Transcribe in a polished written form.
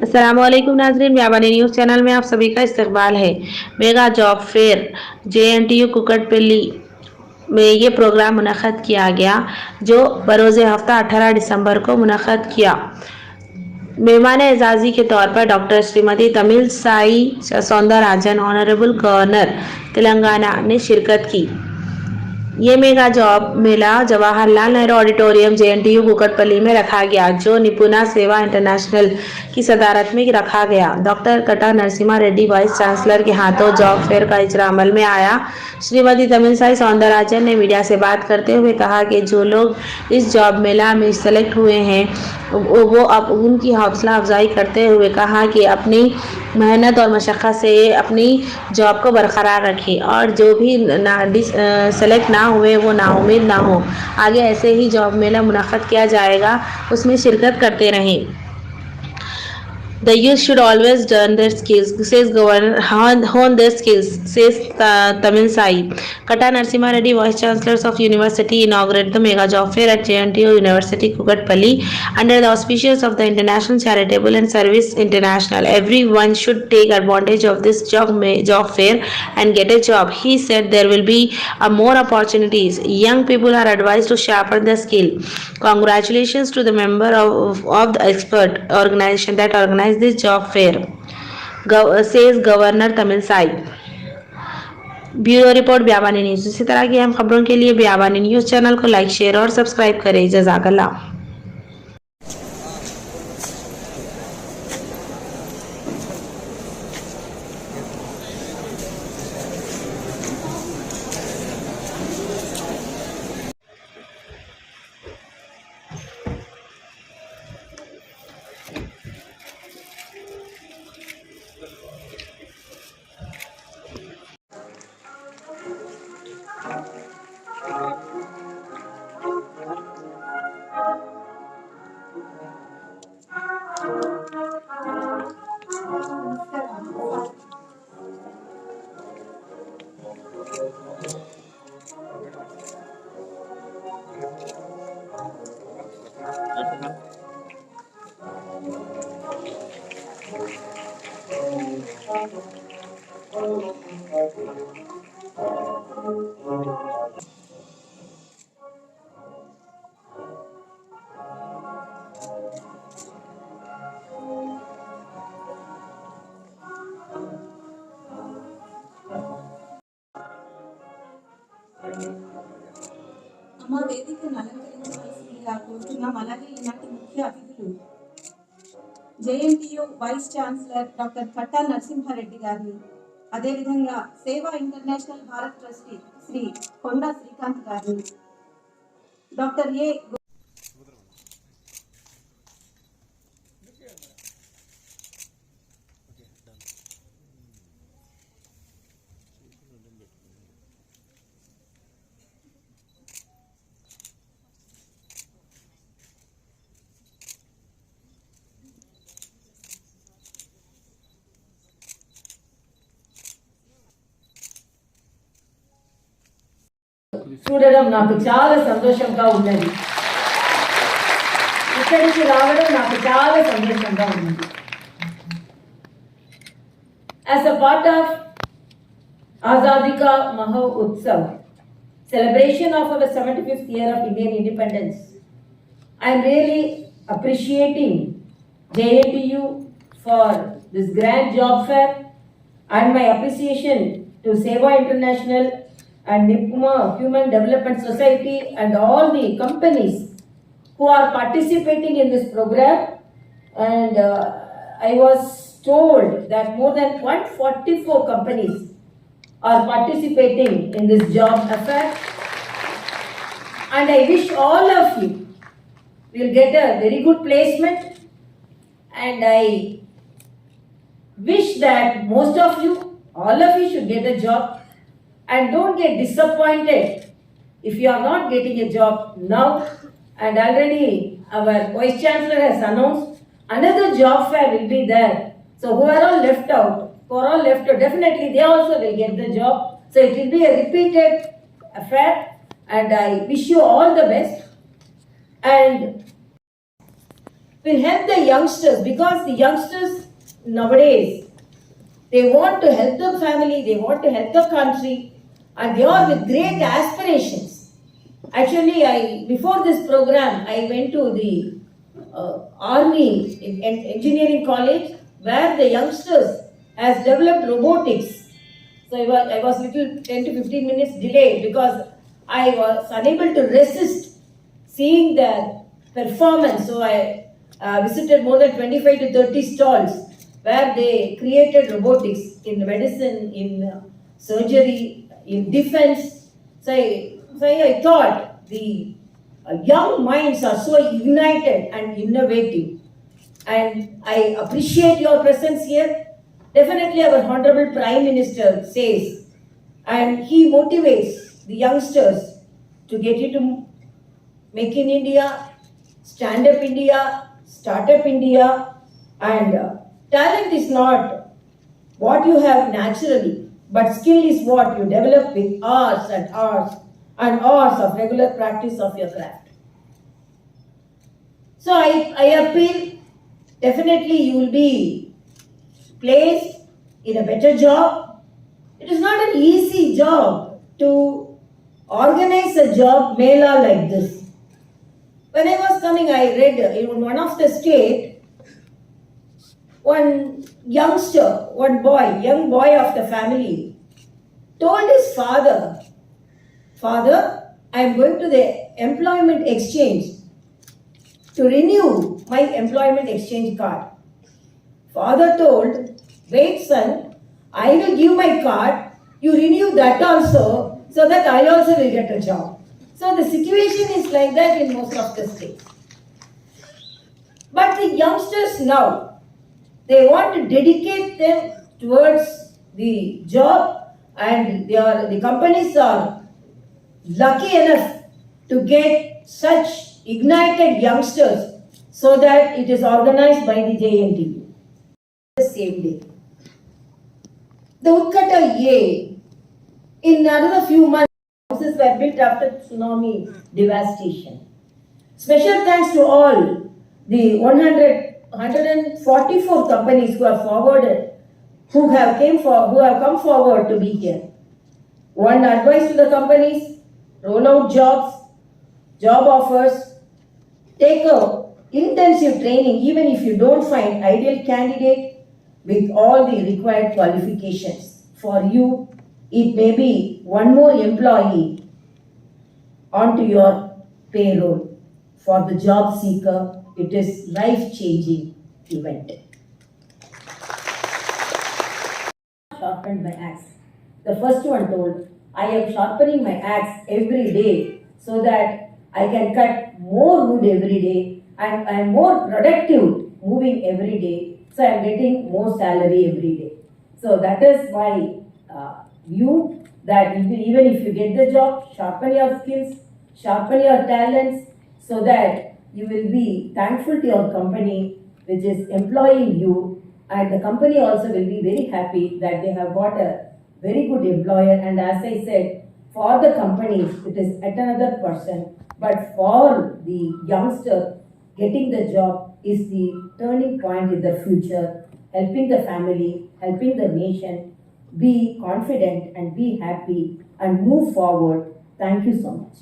अस्सलामुअलैकुम नाजरीन, व्यापारी न्यूज़ चैनल में आप सभी का इस्तकबाल है। Mega job fair JNTU Kukatpally में ये प्रोग्राम मुनक़्क़द किया गया, जो बरोज़ हफ्ता 18 दिसंबर को मुनक़्क़द किया। मेहमान एजाज़ी के तौर पर doctor Shrimati Tamil Sai Soundararajan, honourable governor Telangana ने शिरकत की। ये मेगा जॉब मेला जवाहरलाल नेहरू ऑडिटोरियम JNTU कुकटपल्ली में रखा गया, जो निपुणा सेवा इंटरनेशनल की सदारत में रखा गया। डॉक्टर कटा नरसिम्हा रेड्डी वाइस चांसलर के हाथों जॉब फेयर का इजरा अमल में आया। श्रीमती तमिलसाई सौंदरराजन ने मीडिया से बात करते हुए कहा कि जो लोग इस जॉब मेला में सेलेक्ट हुए हैं, वो अब उनकी हौसला अफजाई करते हुए कहा कि अपनी मेहनत और मशक्क़त से अपनी जॉब को बरकरार रखें, और जो भी सेलेक्ट ना हुए वो नाउम्मीद ना हो। आगे ऐसे ही जॉब मेला मुनक़्क़द किया जाएगा, उसमें शिरकत करते रहें। The youth should always learn their skills, says Governor, hone their skills, says Tamil Sai. Kata Narasimha Reddy, Vice Chancellors of University, inaugurated the Mega Job Fair at JNTU University, Kukatpally, under the auspices of the International Charitable and Service International. Everyone should take advantage of this job fair and get a job. He said there will be more opportunities. Young people are advised to sharpen their skill. Congratulations to the member of the expert organization that organized this job fair, says Governor Tamil Sai. Bureau report Byabani news. इसी तरह की अहम खबरों के लिए Byabani news channel को like, share और subscribe करें। जज़ाकल्लाह। అమ్మ వేదికను అలంకరించవలసిందిగా కోరుతున్నాం. అలాగే ఈనాటి ముఖ్య అతిథులు JNTU వైస్ ఛాన్సలర్ డాక్టర్ కట్టా నరసింహారెడ్డి గారిని, అదేవిధంగా సేవా ఇంటర్నేషనల్ భారత్ ట్రస్టీ శ్రీ కొండా శ్రీకాంత్ గారిని, డాక్టర్ ఏ చూడడం నాకు చాలా సంతోషంగా ఉన్నది. ఇక్కడికి రావడం నాకు చాలా సంతోషంగా ఉన్నది. As a part of Azadi Ka Mahotsav, celebration of our 75th year of Indian independence, I am really appreciating JNTU for this grand job fair, and my appreciation to Seva International and Nipuma Human Development Society and all the companies who are participating in this program. And I was told that more than 144 companies are participating in this job affair, and I wish all of you will get a very good placement, and I wish that most of you, all of you, should get a job. And don't get disappointed if you are not getting a job now. And already our Vice Chancellor has announced another job fair will be there. So who are all left out, definitely they also will get the job. So it will be a repeated affair, and I wish you all the best. And will help the youngsters, because the youngsters nowadays, they want to help the family, they want to help the country, and they are with great aspirations. Actually, before this program, I went to the army in engineering college, where the youngsters has developed robotics. So I was little 10 to 15 minutes delayed because I was unable to resist seeing their performance. So I visited more than 25 to 30 stalls where they created robotics in medicine, in surgery, in defense. So I thought the young minds are so ignited and innovative. And I appreciate your presence here. Definitely our Honorable Prime Minister says, and he motivates the youngsters to get into Make in India, Stand Up India, Start Up India, and talent is not what you have naturally, but skill is what you develop with hours and hours and hours of regular practice of your craft. So I appeal, definitely you will be placed in a better job. It is not an easy job to organize a job mela like this. When I was coming, I read in one of the state, one youngster, young boy of the family, told his father, "Father, I am going to the employment exchange to renew my employment exchange card." Father told, "Wait son, I will give my card, you renew that also, so that I also will get a job." So the situation is like that in most of the states. But the youngsters now, they want to dedicate them towards the job, and the companies are lucky enough to get such ignited youngsters, so that it is organized by the JNTU. The same day. The Utkata A, in another few months, houses were built after tsunami devastation. Special thanks to all the 144 companies who have come forward to be here. One advice to the companies: roll out jobs, job offers, take a intensive training even if you don't find ideal candidate with all the required qualifications. For you, it may be one more employee onto your payroll. For the job seeker, it is life-changing event. Sharpened my axe. The first one told, "I am sharpening my axe every day so that I can cut more wood every day, and I am more productive moving every day. So I am getting more salary every day." So that is my view, that even if you get the job, sharpen your skills, sharpen your talents, so that you will be thankful to your company which is employing you, and the company also will be very happy that they have got a very good employer. And as I said, for the companies it is at another person, but for the youngster, getting the job is the turning point in the future, helping the family, helping the nation. Be confident and be happy and move forward. Thank you so much.